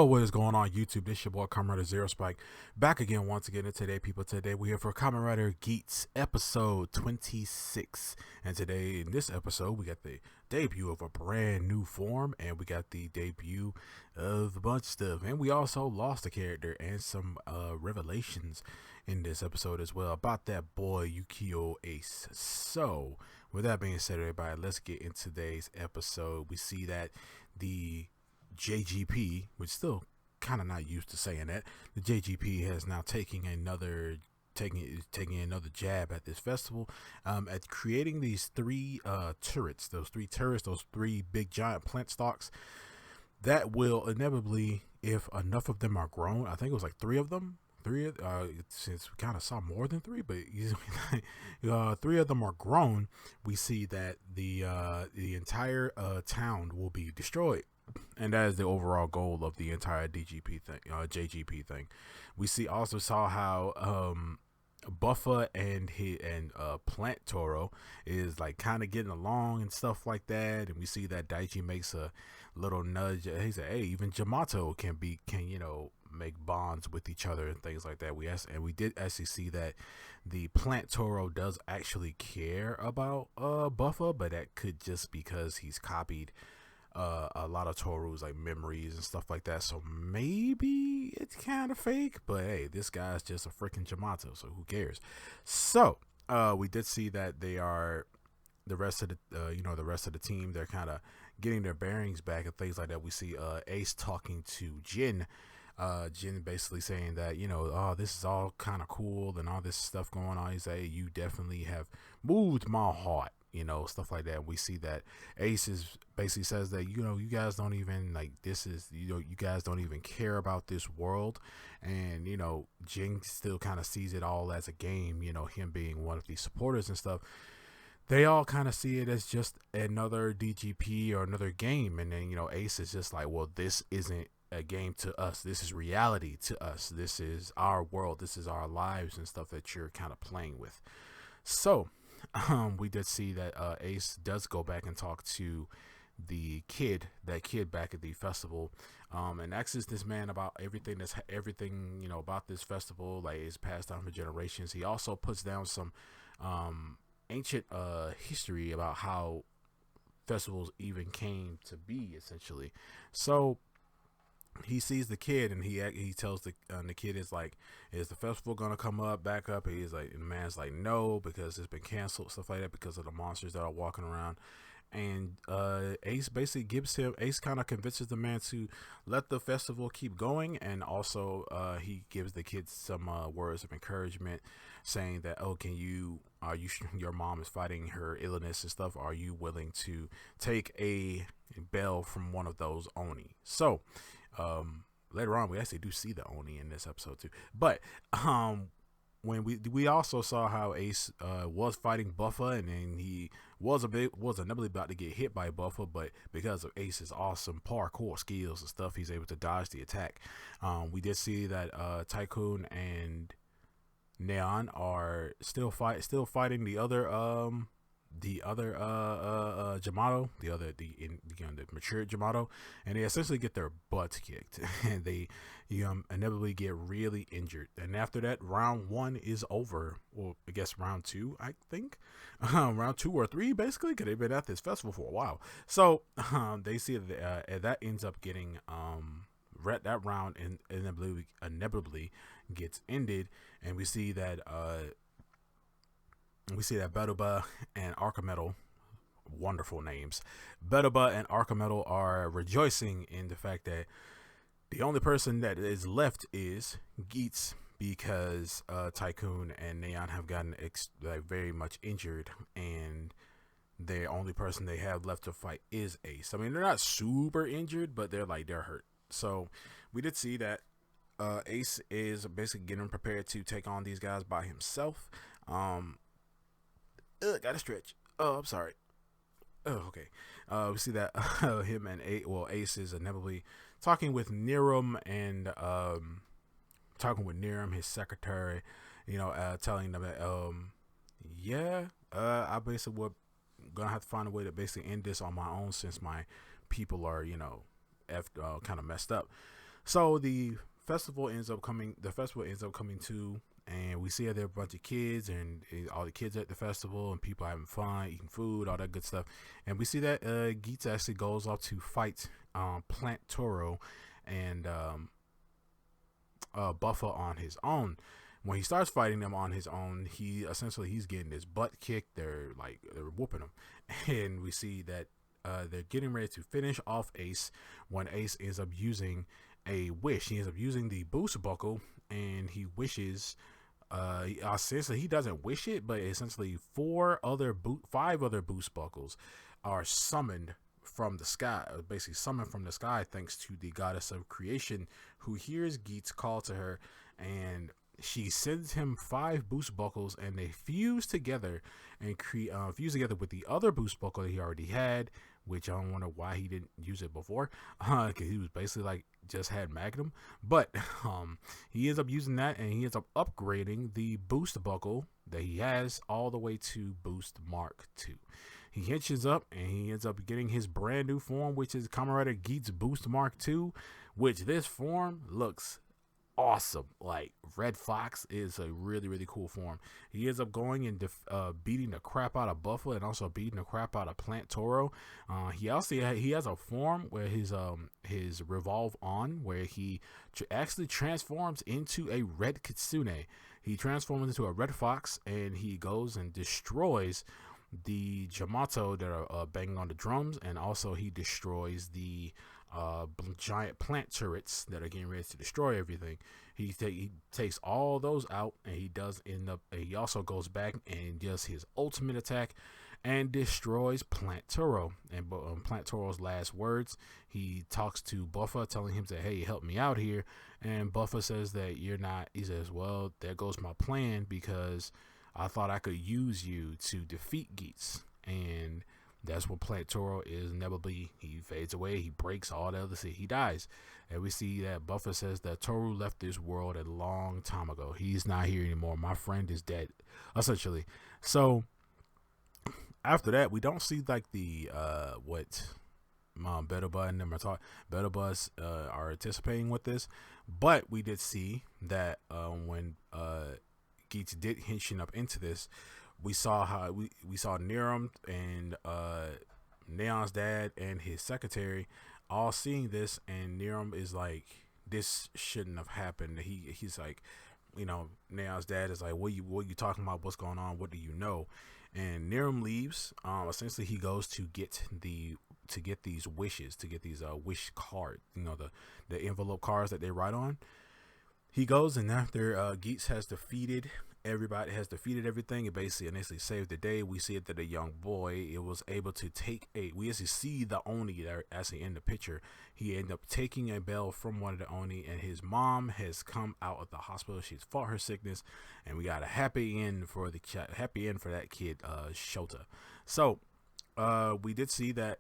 What is going on YouTube? This your boy Kamen Zero Spike back again once again. And today, people, today we're here for Kamen Geats episode 26. And today in this episode we got the debut of a brand new form, and we got the debut of a bunch of stuff, and we also lost a character and some revelations in this episode as well about that boy Yukio Ace. So with that being said, everybody, let's get into today's episode. We see that the JGP, which still kind of not used to saying that, the JGP has now taking another jab at this festival, at creating these three turrets, those three big giant plant stalks that will inevitably, if enough of them are grown, I think it was like three of them. Since we kind of saw more than three, but three of them are grown, we see that the entire town will be destroyed. And that is the overall goal of the entire JGP thing. We also saw how Buffa and Plant Toro is like kind of getting along and stuff like that. And we see that Daichi makes a little nudge. He said, "Hey, even Jamato can make bonds with each other and things like that." We did actually see that the Plant Toro does actually care about Buffa, but that could just because he's copied a lot of Toru's like memories and stuff like that, so maybe it's kind of fake, but hey, this guy's just a freaking Jamato, so who cares? So we did see that they are the rest of the team, they're kind of getting their bearings back and things like that. We see Ace talking to Jin, Jin basically saying that, oh, this is all kind of cool and all this stuff going on. He's like, you definitely have moved my heart, stuff like that. We see that Ace is basically says that, you guys don't even you guys don't even care about this world. And, Jin still kind of sees it all as a game, him being one of the supporters and stuff. They all kind of see it as just another DGP or another game. And then, Ace is just like, well, this isn't a game to us. This is reality to us. This is our world. This is our lives and stuff that you're kind of playing with. So we did see that Ace does go back and talk to that kid back at the festival, and asks this man about everything about this festival, like it's passed down for generations. He also puts down some ancient history about how festivals even came to be, essentially. So he sees the kid and he tells the kid is like, is the festival gonna come back up? And he's like, and the man's like, no, because it's been canceled, stuff like that, because of the monsters that are walking around. And Ace kind of convinces the man to let the festival keep going, and also he gives the kids some words of encouragement, saying that, oh, your mom is fighting her illness and stuff, are you willing to take a bell from one of those Oni? So later on, we actually do see the Oni in this episode too. But when we also saw how Ace was fighting Buffa, and then he was inevitably about to get hit by Buffa, but because of Ace's awesome parkour skills and stuff, he's able to dodge the attack. We did see that Tycoon and Neon are still fighting the other Jamato, the mature Jamato, and they essentially get their butts kicked, and they inevitably get really injured. And after that, round one is over. Well, I guess round two, I think, round 2 or 3, basically, because they've been at this festival for a while. So they see that ends up getting that round inevitably gets ended, and we see that Betuba and Archimetal, wonderful names, Betuba and Archimetal are rejoicing in the fact that the only person that is left is Geats, because Tycoon and Neon have gotten very much injured, and the only person they have left to fight is Ace. I mean, they're not super injured, but they're hurt. So we did see that Ace is basically getting prepared to take on these guys by himself. Gotta stretch. Oh, I'm sorry. Oh, okay. We see that him and Ace is inevitably talking with Niram, and his secretary, telling them that I basically would gonna have to find a way to basically end this on my own, since my people are kind of messed up. So the festival ends up coming to, and we see there are a bunch of kids and all the kids at the festival and people having fun, eating food, all that good stuff. And we see that Geats actually goes off to fight Plant Toro and Buffer on his own. When he starts fighting them on his own, he's getting his butt kicked. They're whooping him, and we see that they're getting ready to finish off Ace when Ace ends up using a wish. He ends up using the boost buckle, and he wishes. Essentially, he doesn't wish it, but essentially, five other boost buckles are summoned from the sky, basically summoned from the sky, thanks to the goddess of creation, who hears Geats call to her, and she sends him five boost buckles, and they fuse together and fuse together with the other boost buckle that he already had, which I don't wonder why he didn't use it before, because he was basically like just had Magnum. But he ends up using that, and he ends up upgrading the boost buckle that he has all the way to Boost Mark II. He hitches up, and he ends up getting his brand new form, which is Kamen Rider Geats Boost Mark II, which this form looks awesome. Like, Red Fox is a really, really cool form. He ends up going and beating the crap out of Buffer, and also beating the crap out of Plant Toro. He has a form where his revolve on, where he actually transforms into a red kitsune. He transforms into a red fox, and he goes and destroys the Jamato that are banging on the drums, and also he destroys the giant plant turrets that are getting ready to destroy everything. He takes all those out, and he also goes back and does his ultimate attack and destroys Plant Toro. And Plant Toro's last words, he talks to Buffer, telling him that, hey, help me out here. And Buffer says that you're not. He says, well, there goes my plan, because I thought I could use you to defeat Geats. And that's what Plant Toro is. Inevitably, he fades away. He breaks all the other shit. He dies. And we see that Buffer says that Toru left this world a long time ago. He's not here anymore. My friend is dead, essentially. So after that, we don't see like the what Betterbutt and them are talking. Betterbutt are anticipating with this, but we did see that when Geats did hinching up into this, we saw how we saw Niram and Neon's dad and his secretary all seeing this, and Niram is like, this shouldn't have happened. He's like, Neon's dad is like, what you talking about? What's going on? What do you know? And Niram leaves. Essentially, he goes to get these wishes, to get these wish card, the envelope cards that they write on. He goes, and after Geats has defeated everything, and basically initially saved the day, we see that a young boy, it was able to we actually see the Oni there actually in the picture. He ended up taking a bell from one of the Oni, and his mom has come out of the hospital. She's fought her sickness, and we got a happy end for that kid, Shota. So we did see that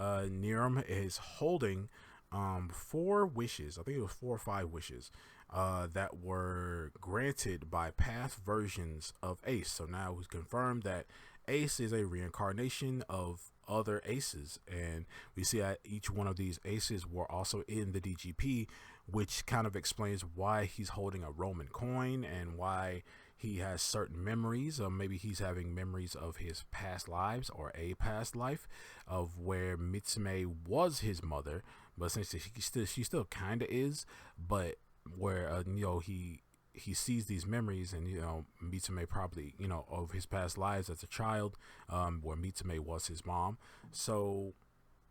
Niram is holding 4 wishes. I think it was 4 or 5 wishes that were granted by past versions of Ace. So now it's confirmed that Ace is a reincarnation of other Aces, and we see that each one of these Aces were also in the DGP, which kind of explains why he's holding a Roman coin and why he has certain memories. Maybe he's having memories of his past lives, or a past life of where Mitsume was his mother, but since she still kind of is, but where he sees these memories, and Mitsume probably of his past lives as a child, where Mitsume was his mom. So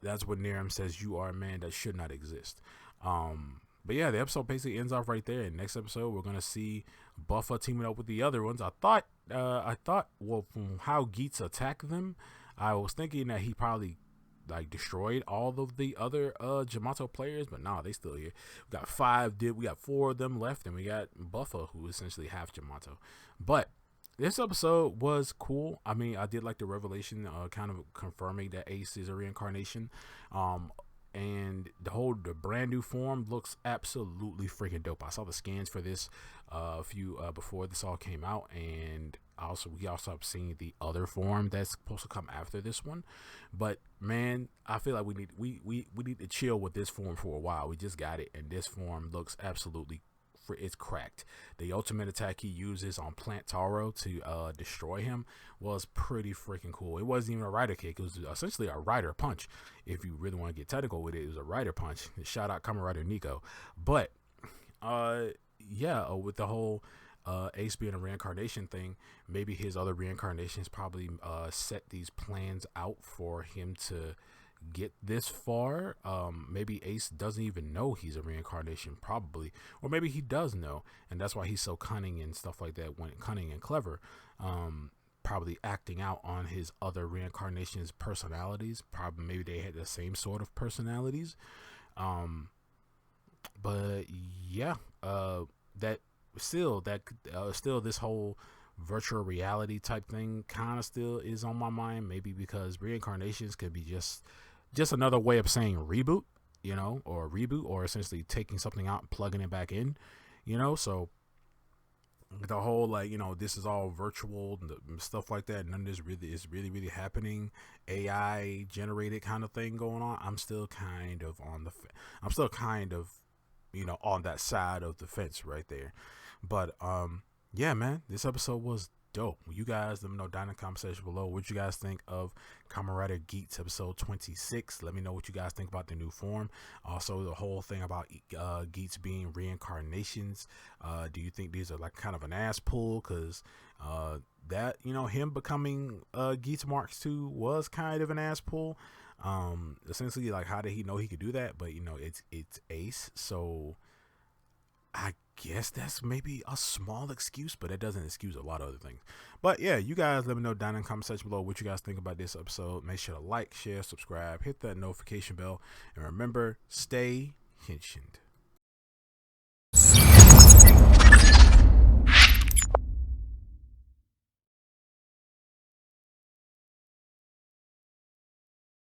that's what Niram says, you are a man that should not exist. But yeah, the episode basically ends off right there. And next episode, we're gonna see Buffer teaming up with the other ones. I thought, well, from how Geats attacked them, I was thinking that he probably destroyed all of the other Jamato players, but nah, they still here. We got 4 of them left, and we got Buffer, who is essentially half Jamato. But this episode was cool. I mean, I did like the revelation, kind of confirming that Ace is a reincarnation. And the brand new form looks absolutely freaking dope. I saw the scans for this a few before this all came out, and we also have seen the other form that's supposed to come after this one. But man, I feel like we need to chill with this form for a while. We just got it, and this form looks absolutely it's cracked. The ultimate attack he uses on Plant Taro to destroy him was pretty freaking cool. It wasn't even a rider kick. It was essentially a rider punch. If you really want to get technical with it, it was a rider punch. Shout out Kamen Rider Nico. But with the whole Ace being a reincarnation thing, maybe his other reincarnations probably set these plans out for him to get this far. Maybe Ace doesn't even know he's a reincarnation, probably, or maybe he does know, and that's why he's so cunning and stuff like that. When cunning and clever, probably acting out on his other reincarnations' personalities. Probably maybe they had the same sort of personalities. But yeah, still this whole virtual reality type thing kind of still is on my mind. Maybe because reincarnations could be just another way of saying reboot, or reboot, or essentially taking something out and plugging it back in, so the whole this is all virtual and stuff like that, none of this really is really happening, AI generated kind of thing going on. I'm still kind of on that side of the fence right there. But yeah, man, this episode was dope. You guys let me know down in the comment section below what you guys think of Kamen Rider Geats episode 26. Let me know what you guys think about the new form. Also, the whole thing about Geats being reincarnations. Do you think these are like kind of an ass pull? Because that him becoming Geats Mark II was kind of an ass pull. Essentially, like, how did he know he could do that? But it's Ace, so I guess that's maybe a small excuse, but it doesn't excuse a lot of other things. But yeah, you guys let me know down in the comment section below what you guys think about this episode. Make sure to like, share, subscribe, hit that notification bell, and remember, stay henshined.